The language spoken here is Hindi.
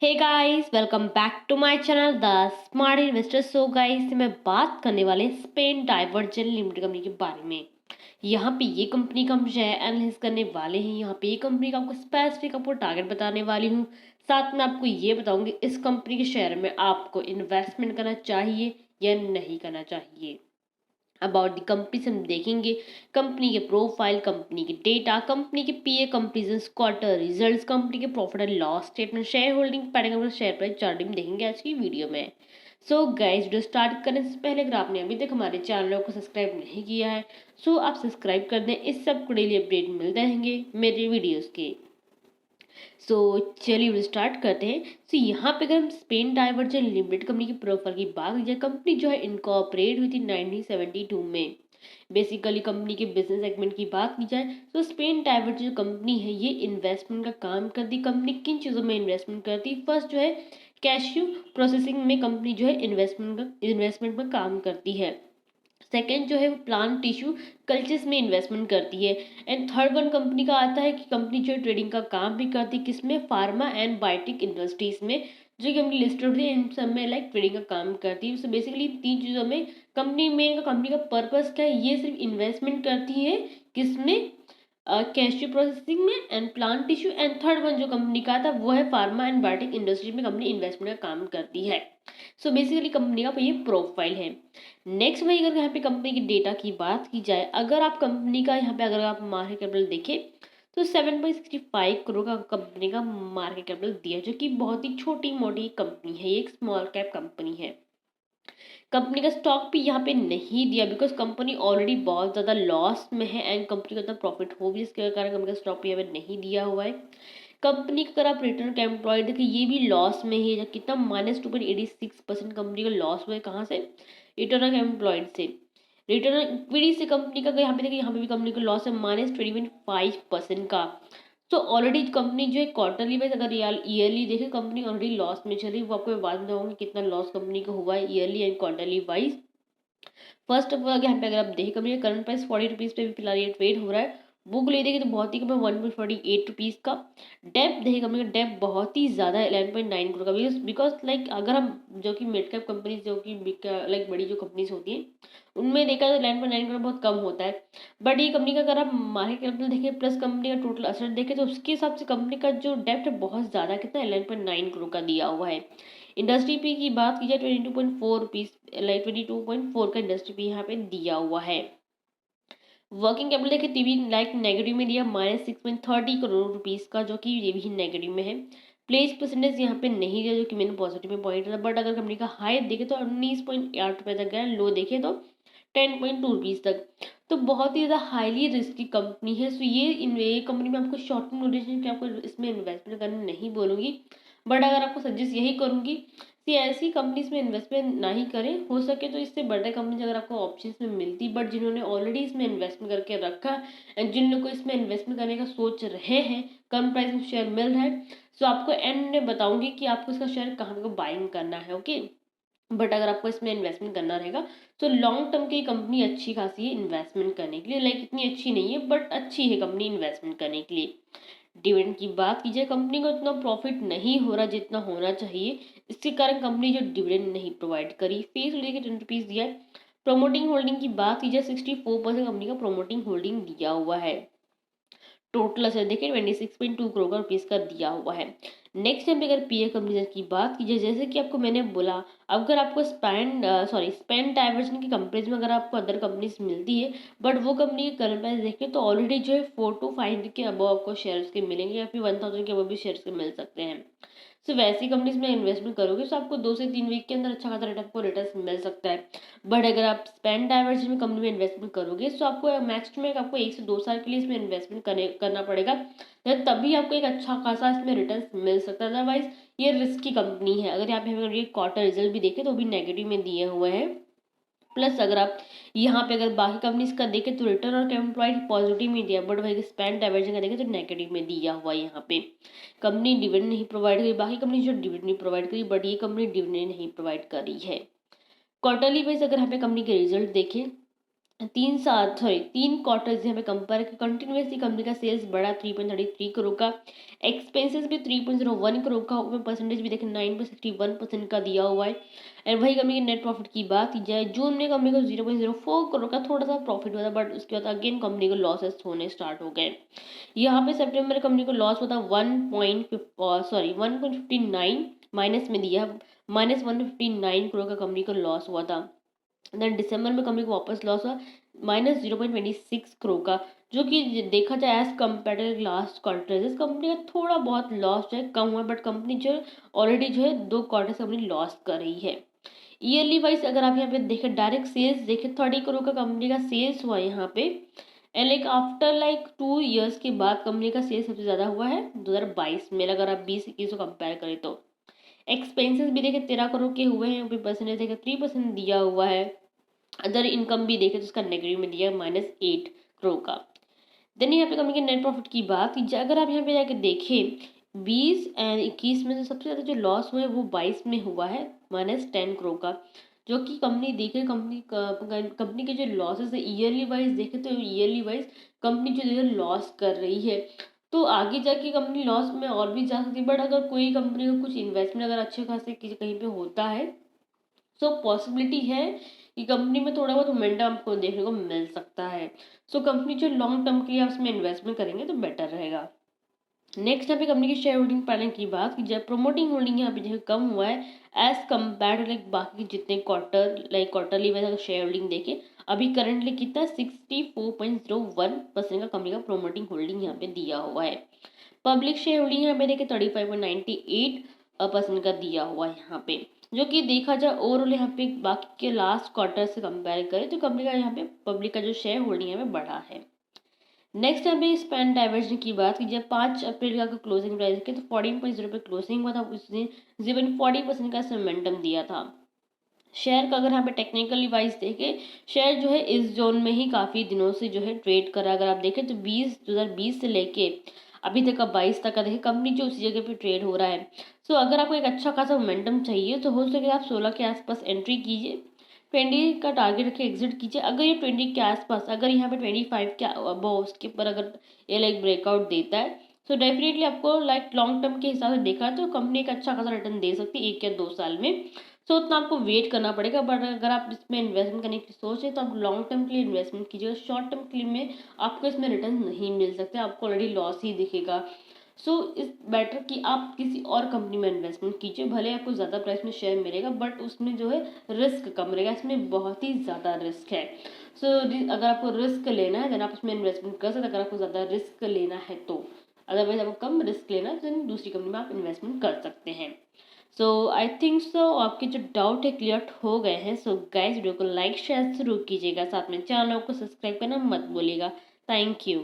Hey guys, welcome back to my channel The Smart Investor. So guys, मैं बात करने वाले स्पेन डाइवर्जन लिमिटेड कंपनी के बारे में। यहाँ पे ये कंपनी का हम शेयर एनालिसिस करने वाले हैं। यहाँ पे ये कंपनी का आपको स्पेसिफिक आपको टारगेट बताने वाली हूँ। साथ में आपको ये बताऊंगी इस कंपनी के शेयर में आपको इन्वेस्टमेंट करना चाहिए या नहीं करना चाहिए। अबाउट द कंपनी से हम देखेंगे कंपनी के प्रोफाइल, कंपनी के डेटा, कंपनी के पीए कंपेरिजन, क्वार्टर रिजल्ट्स, कंपनी के profit and loss statement, share holding pattern, share price chart भी देखेंगे आज की वीडियो में। सो गाइस, वीडियो स्टार्ट करने से पहले अगर आपने अभी तक हमारे चैनल को सब्सक्राइब नहीं किया है सो आप सब्सक्राइब कर दें। इस सब को डेली अपडेट मिलते रहेंगे मेरे वीडियोस के। सो चलिए स्टार्ट करते हैं। यहाँ पे अगर हम स्पेन डाइवर्जन लिमिटेड कंपनी की प्रोफाइल की बात की जाए, कंपनी जो है इनकॉर्पोरेट हुई थी 1972 में। बेसिकली कंपनी के बिजनेस सेगमेंट की बात की जाए तो स्पेन डाइवर्जन जो कंपनी है ये इन्वेस्टमेंट का काम करती। कंपनी किन चीज़ों में इन्वेस्टमेंट करती? फर्स्ट जो है कैश्यू प्रोसेसिंग में कंपनी जो है इन्वेस्टमेंट में काम करती है। सेकेंड जो है वो प्लांट टिश्यू कल्चर्स में इन्वेस्टमेंट करती है। एंड थर्ड वन कंपनी का आता है कि कंपनी जो है ट्रेडिंग का काम भी करती है किसमें? फार्मा एंड बायोटेक इंडस्ट्रीज में, जो कंपनी लिस्टेड होती है इन सब में लाइक ट्रेडिंग का काम करती है। तो बेसिकली तीन चीज़ों में कंपनी का पर्पस क्या है? ये सिर्फ इन्वेस्टमेंट करती है किसमें? कैश्यू प्रोसेसिंग में and plant tissue. And third one जो कंपनी का था वो है फार्मा एंड बायोटेक इंडस्ट्री में कंपनी इन्वेस्टमेंट का काम करती है। सो बेसिकली कंपनी का ये प्रोफाइल है। नेक्स्ट वही अगर यहाँ पे कंपनी की डेटा की बात की जाए, अगर आप कंपनी का यहाँ पे अगर आप मार्केट कैपिटल देखें तो 7.65 करोड़ का कंपनी का मार्केट कैपिटल दिया, जो कि बहुत ही छोटी मोटी कंपनी है। ये एक स्मॉल कैप कंपनी है। कंपनी का स्टॉक भी यहाँ पे नहीं दिया बिकॉज कंपनी ऑलरेडी बहुत ज़्यादा लॉस में है एंड कंपनी का इतना प्रॉफिट हो भी इसके कारण कंपनी का स्टॉक भी यहाँ पे नहीं दिया हुआ है। कंपनी का अगर आप रिटर्न का एम्प्लॉयड देखिए ये भी लॉस में ही है। कितना? -2.86% कंपनी का लॉस हुआ है। कहाँ से? रिटर्न ऑफ एम्प्लॉयड से। रिटर्न ऑन इक्विटी से कंपनी का यहाँ पे देखिए यहाँ पे भी कंपनी का लॉस है -20.5% का। तो ऑलरेडी कंपनी जो है क्वार्टरली वाइज अगर ईयरली देखे कंपनी ऑलरेडी लॉस में चली। वो आपको बाद में बताऊंगी कितना लॉस कंपनी का हुआ है yearly and quarterly wise. First of all यहाँ पे अगर आप देखें कंपनी का करंट प्राइस 40 रुपीज़ पे भी फिलहाल ये ट्रेड हो रहा है। बुक ले देंगे तो बहुत ही कम है 1.48 रुपीज़ का। डेप देखें कंपनी का डेप बहुत ही ज़्यादा है 11.9 करोड़ का। बिकॉज लाइक अगर हम जो कि मिड कैप कंपनीज जो कि लाइक बड़ी जो कंपनीज होती हैं उनमें देखा जाए 11.9 करोड़ बहुत कम होता है। बट ये कंपनी का अगर आप मार्केट कैपिटल देखें प्लस कंपनी का टोटल असेट देखें तो उसके हिसाब से कंपनी का जो डेप्ट है बहुत ज़्यादा, कितना? 11.9 करोड़ का दिया हुआ है। इंडस्ट्री पी की बात की जाए 22.4 रुपीज़, लाइक 22.4 का इंडस्ट्री पी यहाँ पे दिया हुआ है। वर्किंग कैपिटल देखे टीवी लाइक नेगेटिव में दिया -6.30 करोड़ रुपीज़ का, जो कि ये भी नेगेटिव में है। प्लेस परसेंटेज यहाँ पे नहीं दिया जो कि मैंने पॉजिटिव में पॉइंट था। बट अगर कंपनी का हाई देखे तो 19.8 रुपये तक गया, लो देखे तो 10.2 रुपीज़ तक। तो बहुत ही ज़्यादा हाईली रिस्की कंपनी है। सो ये कंपनी में आपको शॉर्ट टर्म नोटिस आपको इसमें इन्वेस्टमेंट करने नहीं बोलूँगी। बट अगर आपको सजेस्ट यही करूँगी कि ऐसी कंपनीज में इन्वेस्टमेंट ना ही करें। हो सके तो इससे बेटर कंपनी अगर आपको ऑप्शंस में मिलती, बट जिन्होंने ऑलरेडी इसमें इन्वेस्टमेंट करके रखा एंड जिन लोगों को इसमें इन्वेस्टमेंट करने का सोच रहे हैं, कम प्राइस में शेयर मिल रहा है, सो आपको एंड में बताऊंगी कि आपको इसका शेयर कहाँ पे बाइंग करना है। ओके, बट अगर आपको इसमें इन्वेस्टमेंट करना रहेगा तो लॉन्ग टर्म की कंपनी अच्छी खासी है इन्वेस्टमेंट करने के लिए। लाइक इतनी अच्छी नहीं है बट अच्छी है कंपनी इन्वेस्टमेंट करने के लिए। डिविडेंड की बात कीजिए, कंपनी को इतना प्रॉफिट नहीं हो रहा जितना होना चाहिए, इसके कारण कंपनी जो डिविडेंड नहीं प्रोवाइड करी। फेस वैल्यू के 10 रुपीज़ दिया है। प्रोमोटिंग होल्डिंग की बात कीजिए 64% कंपनी का प्रोमोटिंग होल्डिंग दिया हुआ है। टोटल असेट देखिए 26.2 करोड़ रुपीज़ का दिया हुआ है। नेक्स्ट टाइम अगर पीए कंपनी की बात कीजिए, जैसे कि आपको मैंने बोला अगर आपको स्पेन डाइवर्जन की कंपनीज में अगर आपको अदर कंपनीज मिलती है बट वो कंपनी के करंट प्राइस देखें तो ऑलरेडी जो है 4 to 5 के अबव आपको शेयर्स के मिलेंगे या फिर 1000 के अबव भी शेयर्स के मिल सकते हैं। सो वैसी कंपनीज में इन्वेस्टमेंट करोगे तो आपको 2 से 3 वीक के अंदर अच्छा खासा रेट आपको रिटर्न मिल सकता है। बट अगर आप स्पेन डाइवर्जन में कंपनी में इन्वेस्टमेंट करोगे तो आपको मैक्स टू मैक्स आपको 1 से 2 साल के लिए इसमें इन्वेस्टमेंट करना पड़ेगा, तभी आपको एक अच्छा खासा इसमें रिटर्न मिल सकता है। अदरवाइज ये रिस्की कंपनी है। अगर यहाँ पे अगर ये क्वार्टर रिजल्ट भी देखें तो भी नेगेटिव में दिए हुए हैं। प्लस अगर आप यहाँ पे अगर बाकी कंपनीज का देखें तो रिटर्न और एम्प्लॉयड पॉजिटिव में दिया, बट वही स्पेन डाइवर्जन का देखें तो नेगेटिव में दिया हुआ है। यहाँ पे कंपनी डिविडेंड नहीं प्रोवाइड करी, बाकी कंपनी जो डिविडेंड नहीं प्रोवाइड करी बट ये कंपनी डिविडेंड नहीं प्रोवाइड करी है। क्वार्टरली वाइज अगर यहाँ पे कंपनी के रिजल्ट देखें तीन क्वार्टर्स यहाँ पे कंपेयर कंटिन्यूसली कंपनी का सेल्स बढ़ा 3.33 करोड़ का, एक्सपेंसेस भी 3.01 करोड़ का, उसमें परसेंटेज भी देखें 9.61% का दिया हुआ है। और वही कंपनी के नेट प्रॉफिट की बात की जाए, जून में कंपनी को 0.04 करोड़ का थोड़ा सा प्रॉफिट हुआ था, बट उसके बाद अगेन कंपनी को लॉसेस होने स्टार्ट हो गए। यहाँ पे सितंबर कंपनी को लॉस हुआ था 1.59 माइनस में दिया, -159 करोड़ का कंपनी को लॉस हुआ था। देन दिसंबर में कंपनी को वापस लॉस हुआ -0.26 करोड़ का, जो कि देखा जाए एज कम्पेयर लास्ट क्वार्टर इस कंपनी का थोड़ा बहुत लॉस जो है कम हुआ, बट कंपनी जो ऑलरेडी जो है 2 क्वार्टर से कंपनी लॉस कर रही है। ईयरली वाइज अगर आप यहाँ पे देखें, डायरेक्ट सेल्स देखें 30 करोड़ का कंपनी का सेल्स हुआ यहाँ पे, and like after like 2 years के बाद कंपनी का सेल्स सबसे ज़्यादा हुआ है 2022 में, अगर आप 20-21 को कंपेयर करें तो। एक्सपेंसेस भी देखें 13 करोड़ के हुए हैं, परसेंटेज देखें 3% दिया हुआ है। अदर इनकम भी देखें तो उसका नेगेटिव में दिया है -8 करोड़ का। देन यहाँ पे कंपनी के नेट प्रॉफिट की बात की जाए, अगर आप यहाँ पे जाकर देखें 20 एंड 21 में से सबसे ज़्यादा जो लॉस हुआ है वो 22 में हुआ है -10 करोड़ का, जो कि कंपनी देखे कंपनी के जो लॉसेस है ईयरली वाइज देखें तो ईयरली वाइज कंपनी जो है लॉस कर रही है। तो आगे जाके कंपनी लॉस में और भी जा सकती है, बट अगर कोई कंपनी का कुछ इन्वेस्टमेंट अगर अच्छे खासे कहीं पे होता है सो पॉसिबिलिटी है कि कंपनी में थोड़ा बहुत मोमेंटम आपको देखने को मिल सकता है। सो कंपनी जो लॉन्ग टर्म के लिए आप उसमें इन्वेस्टमेंट करेंगे तो बेटर रहेगा। नेक्स्ट यहाँ पे कंपनी की शेयर होल्डिंग पैटर्न की बात की जाए, प्रोमोटिंग होल्डिंग यहाँ पे जो है कम हुआ है एज कम्पेयर टू लाइक बाकी जितने क्वार्टरली वाइज अगर शेयर होल्डिंग देखें, अभी करंटली कितना 64.01% का कंपनी का प्रोमोटिंग होल्डिंग यहाँ पे दिया हुआ है। पब्लिक शेयर होल्डिंग यहाँ पे देखें 35.98% का दिया हुआ है यहाँ पे, जो कि देखा जाए ओवरऑल यहाँ पे बाकी के लास्ट क्वार्टर से कंपेयर करें तो कंपनी का यहाँ पे पब्लिक का जो शेयर होल्डिंग यहाँ पे बढ़ा है। नेक्स्ट यहाँ पे स्पेन डाइवर्जन की बात की जाए, 5 अप्रैल का क्लोजिंग प्राइस के तो 14.0 पे क्लोजिंग हुआ था, उसने 0.40% का मोमेंटम दिया था। शेयर का अगर यहाँ पे टेक्निकली वाइज देखें, शेयर जो है इस जोन में ही काफ़ी दिनों से जो है ट्रेड करा, अगर आप देखें तो 2020 से लेके अभी तक का 22 तक का देखें कंपनी जो उसी जगह पे ट्रेड हो रहा है। सो अगर आपको एक अच्छा खासा मोमेंटम चाहिए तो हो सके आप 16 के आसपास एंट्री कीजिए, 20 का टारगेट रखे एग्जिट कीजिए। अगर ये 20 के आसपास, अगर यहाँ पे 25 के अबव उसके ऊपर अगर ये लाइक ब्रेकआउट देता है तो डेफिनेटली आपको लाइक लॉन्ग टर्म के हिसाब से देखा तो कंपनी एक अच्छा खासा रिटर्न दे सकती है 1 या 2 साल में। सो उतना आपको वेट करना पड़ेगा, बट अगर आप इसमें इन्वेस्टमेंट करने की सोच है तो आप लॉन्ग टर्म के लिए इन्वेस्टमेंट कीजिएगा। शॉर्ट टर्म के लिए में आपको इसमें रिटर्न नहीं मिल सकते, आपको ऑलरेडी लॉस ही दिखेगा। सो इस बेटर कि आप किसी और कंपनी में इन्वेस्टमेंट कीजिए, भले आपको ज़्यादा प्राइस में शेयर मिलेगा बट उसमें जो है रिस्क कम रहेगा, इसमें बहुत ही ज़्यादा रिस्क है। सो अगर आपको रिस्क लेना है देन आप उसमें इन्वेस्टमेंट कर सकते हैं, अगर आपको ज़्यादा रिस्क लेना है तो। अदरवाइज आपको कम रिस्क लेना है तो दूसरी कंपनी में आप इन्वेस्टमेंट कर सकते हैं। सो आई थिंक सो आपके जो डाउट है क्लियर हो गए हैं। सो गाइस वीडियो को लाइक शेयर जरूर कीजिएगा, साथ में चैनल को सब्सक्राइब करना मत भूलिएगा। Thank you.